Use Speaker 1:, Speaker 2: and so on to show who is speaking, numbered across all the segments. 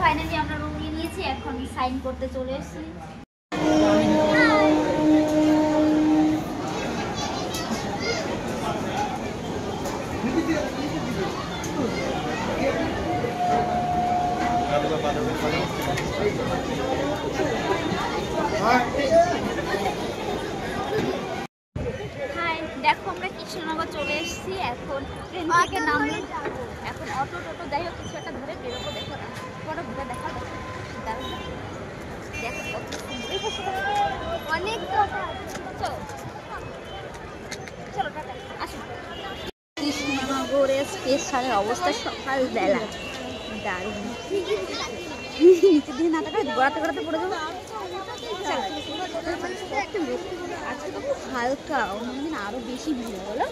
Speaker 1: Finally আমরা room নিয়ে নিয়েছি, এখন সাইন করতে চলে এসেছি। দেখো আমরা কৃষ্ণনগর চলে এসেছি, এখন ট্রেন থেকে নামলাম, এখন অটো টোটো যাই হোক কিছু একটা ধরে বেরোবো। দেখো বড় ঘুরে দেখা অনেক চলো টাটা আসুন। কৃষ্ণনগরের স্টেশনের অবস্থা সকালবেলা দারুণ, নিচের দিকে না টাকা গড়াতে গড়াতে পড়ে যাবো। আজকে তো খুব হালকা, অন্যদিন আরো বেশি ভিড় বলো।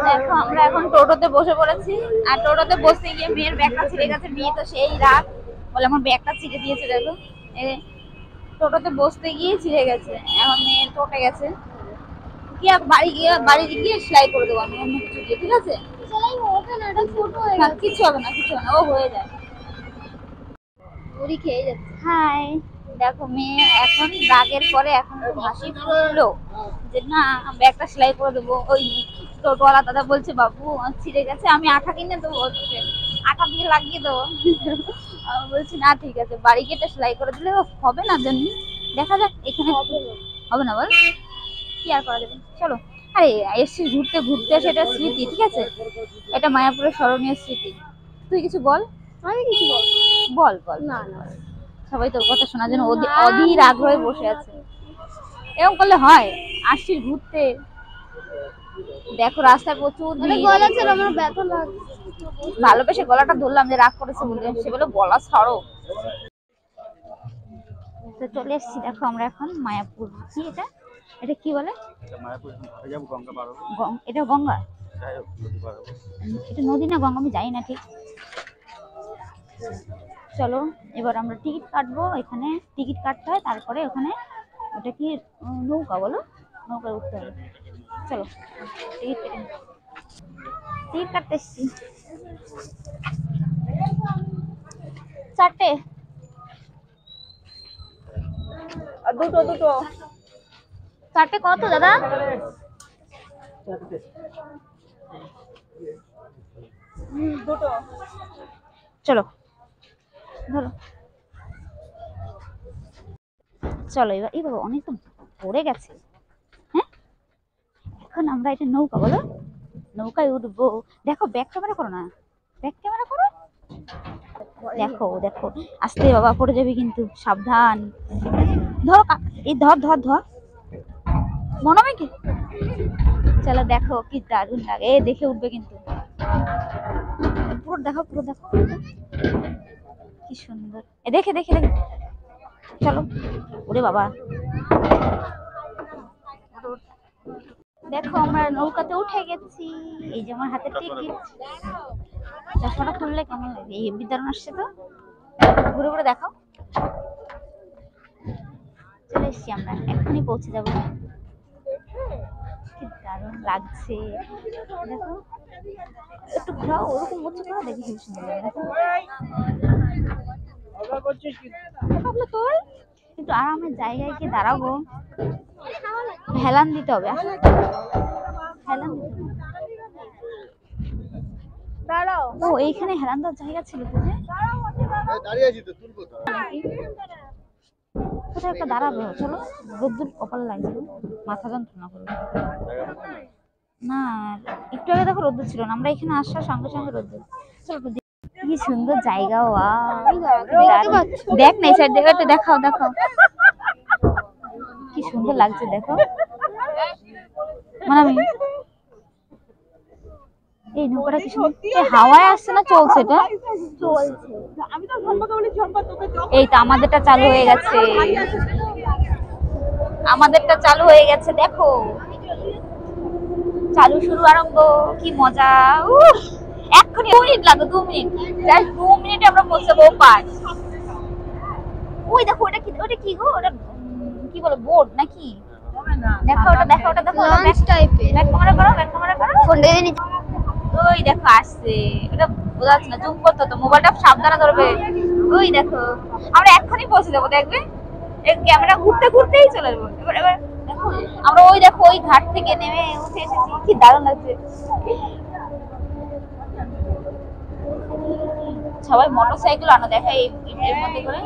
Speaker 1: দেখো আমরা এখন টোটোতে বসে পড়েছি, আর টোটোতে বসতে গিয়ে মেয়ের ব্যাগটা ছিঁড়ে গেছে। মেয়ে তো সেই রাত বলে আমার ব্যাগটা ছিঁড়ে দিয়েছে। দেখো টোটোতে বসতে গিয়ে ছিঁড়ে গেছে, এখন মেয়ে টোটে গেছে। কি আর বাড়ি গিয়ে সেলাই করে দেবো আমি অন্য কিছু দিয়ে, ঠিক আছে? কিছু হবে না, কিছু হবে না, ও হয়ে যায়। পুরি খেয়ে যাচ্ছে। হাই, দেখো মেয়ে এখন রাগের পরে এখন হাসি ফুটলো যে না ব্যাগটা সেলাই করে দেবো। ওই টোটোওয়ালা দাদা বলছে বাবু ছিঁড়ে গেছে, আমি আঠা কিনে দেবো, আঠা দিয়ে লাগিয়ে দেবো। আমি বলছি না ঠিক আছে, বাড়ি গিয়ে সেলাই করে দিলে হবে না জানি, দেখা যাক। এখানে হবে না বল, কি আর করা যাবে। চলো, আরে এসছি ঘুরতে ঘুরতে, সেটা স্মৃতি, ঠিক আছে? এটা মায়াপুরের স্মরণীয় স্মৃতি। তুই কিছু বল। আমি কিছু বল বল। না না, সবাই তোর কথা শোনার জন্য অধীর আগ্রহে বসে আছে। এরকম করলে হয়? আসছিস ঘুরতে, দেখো রাস্তায় প্রচুর গলা ছিল, আমার ব্যথা লাগছে। ভালোবেসে গলাটা ধরলাম যে রাগ করেছে বলে, সে বলে গলা ছাড়ো। তো চলে এসছি, দেখো আমরা এখন মায়াপুর। কি এটা, এটা কি বলে? এটা গঙ্গা, এটা নদী না গঙ্গা আমি জানি না ঠিক। চলো এবার আমরা টিকিট কাটবো, এখানে টিকিট কাটতে হয়, তারপরে ওখানে ওটা কি নৌকা বলো, নৌকায় উঠতে হবে। চলো টিকিট কাটতে এসছি। 4টে দুটো 4টে কত দাদা? দুটো। চলো ধরো, চলো এবার। এই বাবা অনেক তো পড়ে গেছে। হ্যাঁ এখন আমরা এটা নৌকা বলো, নৌকায় উঠবো। দেখো ব্যাক ক্যামেরা করো না, ব্যাক ক্যামেরা করো। দেখো দেখো আস্তে বাবা, পড়ে যাবি কিন্তু, সাবধান। ধরো এই ধর ধর ধর, মনে হবে কি? চলো দেখো কি দারুণ লাগে, দেখে উঠবে কিন্তু। পুরো দেখো, পুরো দেখো কি সুন্দর, দেখে দেখে দেখে। চলো ওরে বাবা, দেখো আমরা নৌকাতে উঠে গেছি। এই যে আমার হাতে টিকিট। চশমাটা খুললে কেমন লাগে, এই বিদ্যারণ আসছে তো, ঘুরে ঘুরে দেখো। চলে এসছি আমরা, এক্ষুনি পৌঁছে যাবো। কি দারুণ লাগছে, দেখো একটু ঘোরাও, ওরকম হচ্ছে ঘোরা, দেখি খুব সুন্দর দেখো। কিন্তু আরামের জায়গায় কি দাঁড়াবো, হেলান দিতে হবে, হেলান দিতে হবে। ও এইখানে হেলান দেওয়ার জায়গা ছিল তো, কোথায় একটা দাঁড়াবো। চলো, রোদ্দুর কপালে লাগছে, মাথা যন্ত্রণা করবে না। একটু আগে দেখো রোদ্দুর ছিল না, আমরা এখানে আসার সঙ্গে সঙ্গে রোদ্দুর। চলো কি সুন্দর জায়গা, দেখ না এই সাইড থেকে, দেখাও দেখাও কি সুন্দর লাগছে, দেখো। মানে আমি এই নৌকাটা কি সুন্দর, হাওয়ায় আসছে না চলছে, এটা এই তো আমাদেরটা চালু হয়ে গেছে। আমাদেরটা চালু হয়ে গেছে দেখো, চালু শুরু আরম্ভ। কি মজা! এক্ষুনি 2 মিনিট লাগবে, 2 মিনিট, জাস্ট 2 মিনিটে আমরা পৌঁছে যাবো পার। ওই দেখো ওটা কি, ওটা কি গো, ওটা কি বলে, বোর্ড নাকি? দেখো ওটা, দেখো ওটা, দেখো
Speaker 2: লঞ্চ টাইপের।
Speaker 1: ব্যাক ক্যামেরা করো, ব্যাক ক্যামেরা করো।
Speaker 2: ফোন দিয়ে নি।
Speaker 1: ওই দেখো আসছে, ওটা বোঝা যাচ্ছে না, জুম করতে তো মোবাইলটা সাবধানে ধরবে। ওই দেখো আমরা এক্ষুনি পৌঁছে যাবো, দেখবে এই ক্যামেরা ঘুরতে ঘুরতেই চলে যাবো। এবার এবার দেখো আমরা ওই দেখো ওই ঘাট থেকে নেমে উঠে এসেছি, কি দারুণ লাগছে। সবাই মোটরসাইকেল আনো, দেখা এর মধ্যে করে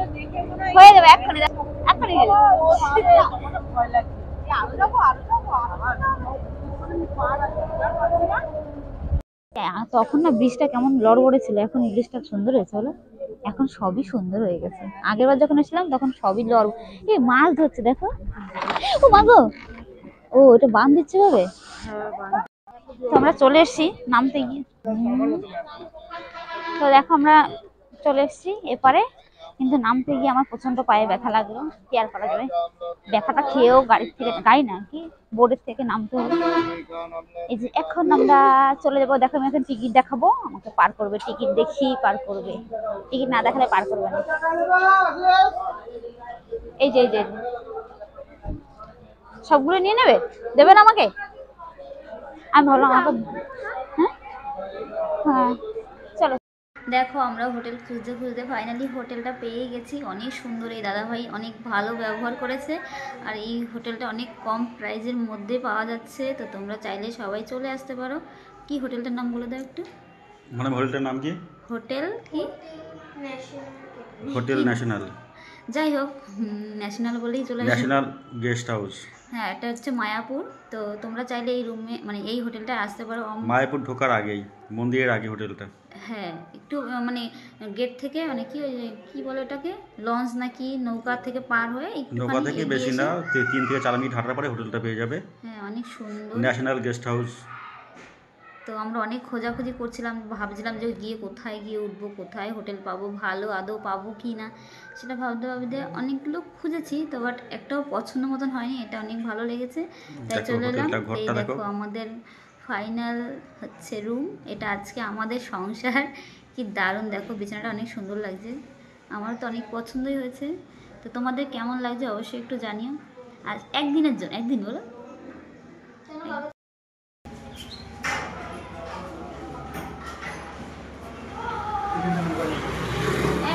Speaker 1: হয়ে যাবে এক্ষুনি, এক্ষুনি গেলে। তখন না ব্রিজটা কেমন লড়বড়ে ছিল, এখন ব্রিজটা সুন্দর হয়েছে বলো। এখন সবই সুন্দর হয়ে গেছে, আগের বার যখন এসেছিলাম তখন সবই লড়। এই মাছ ধরছে দেখো, ও মা গো, ও এটা বাঁধ দিচ্ছে ভাবে। তো আমরা চলে এসেছি নামতে গিয়ে, তো দেখো আমরা চলে এসেছি এপারে, কিন্তু নামতে গিয়ে আমার প্রচন্ড পায়ে ব্যথা লাগলো, কি আর করা যাবে, ব্যথাটা খেয়েও গাড়ির থেকে, গাড়ি না কি বোর্ডের থেকে নামতে হবে। এই যে এখন আমরা চলে যাবো, দেখো আমি এখন টিকিট দেখাবো, আমাকে পার করবে, টিকিট দেখি পার করবে, টিকিট না দেখালে পার করবে না। এই যে এই যে সবগুলো নিয়ে নেবে, দেবে না আমাকে? আমি ভাবলাম আমাকে, হ্যাঁ হ্যাঁ চলো। দেখো আমরা হোটেল খুঁজতে খুঁজতে ফাইনালি হোটেলটা পেয়ে গেছি, অনেক সুন্দর। এই দাদাভাই অনেক ভালো ব্যবহার করেছে, আর এই হোটেলটা অনেক কম প্রাইসের মধ্যে পাওয়া যাচ্ছে, তো তোমরা চাইলে সবাই চলে আসতে পারো। কি হোটেলটার নাম বলে দাও একটু।
Speaker 3: মানে হোটেলটার নাম কি?
Speaker 1: হোটেল কি,
Speaker 3: হোটেল ন্যাশনাল।
Speaker 1: যাই হোক ন্যাশনাল বলেই চলে আসে।
Speaker 3: National guest house.
Speaker 1: হ্যাঁ এটা হচ্ছে মায়াপুর, তো তোমরা চাইলে এই রুমে মানে এই হোটেলটা আসতে পারো।
Speaker 3: মায়াপুর ঢোকার আগেই, মন্দিরের আগে হোটেলটা।
Speaker 1: হ্যাঁ একটু মানে গেট থেকে মানে কি ওই কি বলে ওটাকে, লঞ্চ নাকি নৌকা থেকে পার হয়ে
Speaker 3: নৌকা থেকে বেশি না, 3 থেকে 4 মিনিট হাঁটার পরে হোটেলটা পেয়ে যাবে।
Speaker 1: হ্যাঁ অনেক সুন্দর
Speaker 3: ন্যাশনাল গেস্ট হাউস।
Speaker 1: তো আমরা অনেক খোঁজাখুঁজি করছিলাম, ভাবছিলাম যে গিয়ে কোথায় গিয়ে উঠবো, কোথায় হোটেল পাবো, ভালো আদৌ পাবো কি না সেটা ভাবতে ভাবতে অনেকগুলো খুঁজেছি, তো বাট একটাও পছন্দ মতন হয়নি। এটা অনেক ভালো লেগেছে তাই চলে এলাম। এই দেখো আমাদের ফাইনাল হচ্ছে রুম, এটা আজকে আমাদের সংসার। কি দারুণ দেখো, বিছানাটা অনেক সুন্দর লাগছে, আমার তো অনেক পছন্দই হয়েছে। তো তোমাদের কেমন লাগছে অবশ্যই একটু জানিও। আর একদিনের জন্য, একদিন বলো,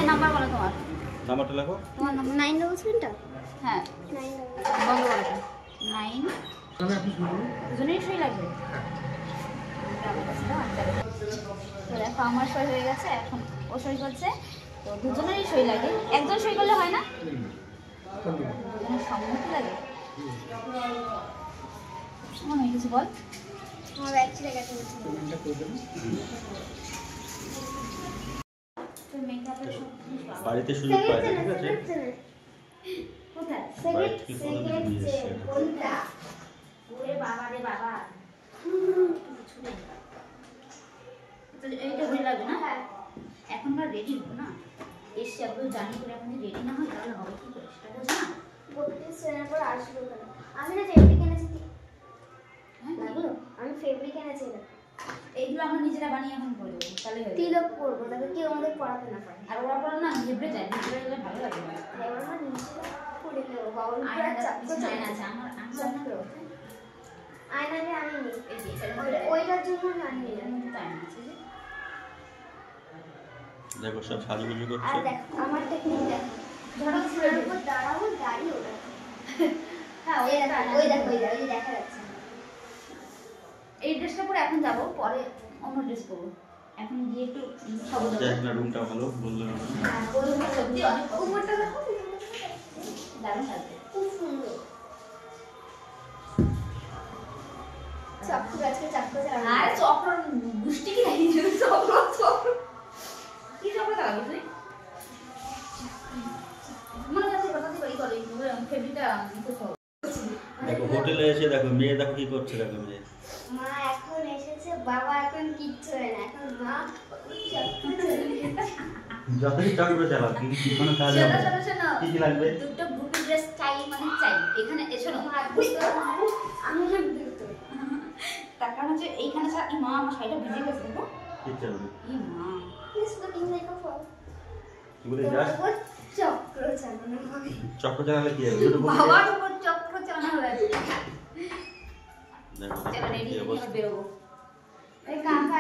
Speaker 1: নাম্বার বলো তোমার,
Speaker 3: নাম্বারটা লেখো।
Speaker 1: তোমার নাম্বার
Speaker 2: 977
Speaker 1: হ্যাঁ
Speaker 2: 9
Speaker 1: বন্ধ করো 9, দুজনেই সই লাগবে। তো দেখো আমার সই হয়ে গেছে, এখন ও সই করছে, তো দুজনেরই সই লাগে, একজন সই করলে হয় না, দুজনের সম্মতি লাগে। মনে হয় কিছু বল।
Speaker 2: আমার ব্যাগ ছিঁড়ে গেছে।
Speaker 3: বাড়িতে সুযোগ পায় না, ঠিক আছে?
Speaker 1: কোথায়
Speaker 3: বাড়ি থেকে কোনো কিছু নিয়ে এসছে।
Speaker 2: কোনটা?
Speaker 1: ওরে বাবা রে বাবা, এইটা ভুল লাগবে না। এখন আমরা রেডি হবো না, এসছি একদম জানি করে, এখন রেডি না হয় তাহলে হবে কি করে সেটা বোঝো না।
Speaker 2: গোপীতে সেনার পর আসলো কেন? আমি না ফেব্রিক এনেছি।
Speaker 1: হ্যাঁ লাগলো,
Speaker 2: আমি ফেব্রিক এনেছি না।
Speaker 1: এইগুলো আমরা নিজেরা বানিয়ে এখন করে দেবো, তাহলে হয়ে যাবে।
Speaker 2: তিলক করবো, তাকে কেউ আমাদের পড়াতে না পারে।
Speaker 1: আর ওরা পড়া না হেবড়ে যায়, হেবড়ে গেলে ভালো লাগে না।
Speaker 2: এবার আমরা নিজেরা করে নেবো। বাবুল
Speaker 1: আয়না
Speaker 2: পুরা চাপ
Speaker 1: কিছু আয়না আছে আমার,
Speaker 2: আয়না নিয়ে আমি নিই।
Speaker 1: এই যে এটার
Speaker 2: ওইটার জন্য আমি আনি
Speaker 1: এটার মধ্যে তো আয়না আছে যে।
Speaker 3: দেখো সব সাজুগুজু
Speaker 2: আর
Speaker 3: করছে।
Speaker 2: দেখ আমার টেকনিক দেখ, ধরো সেনার উপর দাঁড়াবো, দাঁড়িয়ে ওটা
Speaker 1: হ্যাঁ
Speaker 2: ওই দেখো ওই দেখো ওই দেখো, দেখা যাচ্ছে।
Speaker 1: এই ড্রেসটা পরে এখন যাবো, পরে অন্য ড্রেস পরবো, এখন গিয়ে একটু খাবো দাবো।
Speaker 3: দেখ না রুমটা ভালো বললো না।
Speaker 1: হ্যাঁ বলবো, সত্যি অনেক
Speaker 2: উপরটা দেখো,
Speaker 1: দারুণ লাগছে।
Speaker 2: খুব সুন্দর। চাকু গাছকে চাকু চালানো।
Speaker 1: আরে চক্র গুষ্টি কি নাই, চক্র চক্র কি চক্র চালাবি তুই? মনে কাছে কথা দিয়ে বাড়ি করে ফেব্রিকটা কোথাও।
Speaker 3: দেখো হোটেলে এসে দেখো মেয়ে, দেখো কি করছে, দেখো মেয়ে।
Speaker 2: মা এখন এসেছে, বাবা এখন কিচ্ছু হয় না, এখন মা চাকু চালাবে।
Speaker 3: যতই চাকরি চালাও কিন্তু কোনো কাজ হবে না। কি কি লাগবে?
Speaker 1: দুটো বুটি জাস্ট চাই মানে চাই। এখানে শোনো
Speaker 2: আমি দুটো
Speaker 1: তার কারণ হচ্ছে এইখানে এই মা আমার শাড়িটা ভিজে গেছে দেখো।
Speaker 3: কিচ্ছু হবে না।
Speaker 1: এই মা
Speaker 2: প্লিজ লুকিং লাইক আ ফল
Speaker 3: কি বলে যাস?
Speaker 2: চক্র চালানো হবে।
Speaker 3: চক্র চালালে কি হবে? দুটো বসে
Speaker 1: বাবার উপর চক্র চালানো হয়েছে।
Speaker 3: দেখো
Speaker 1: চলো রেডি
Speaker 3: কি অবস্থা।
Speaker 1: বেরোবো।
Speaker 2: এই কাকা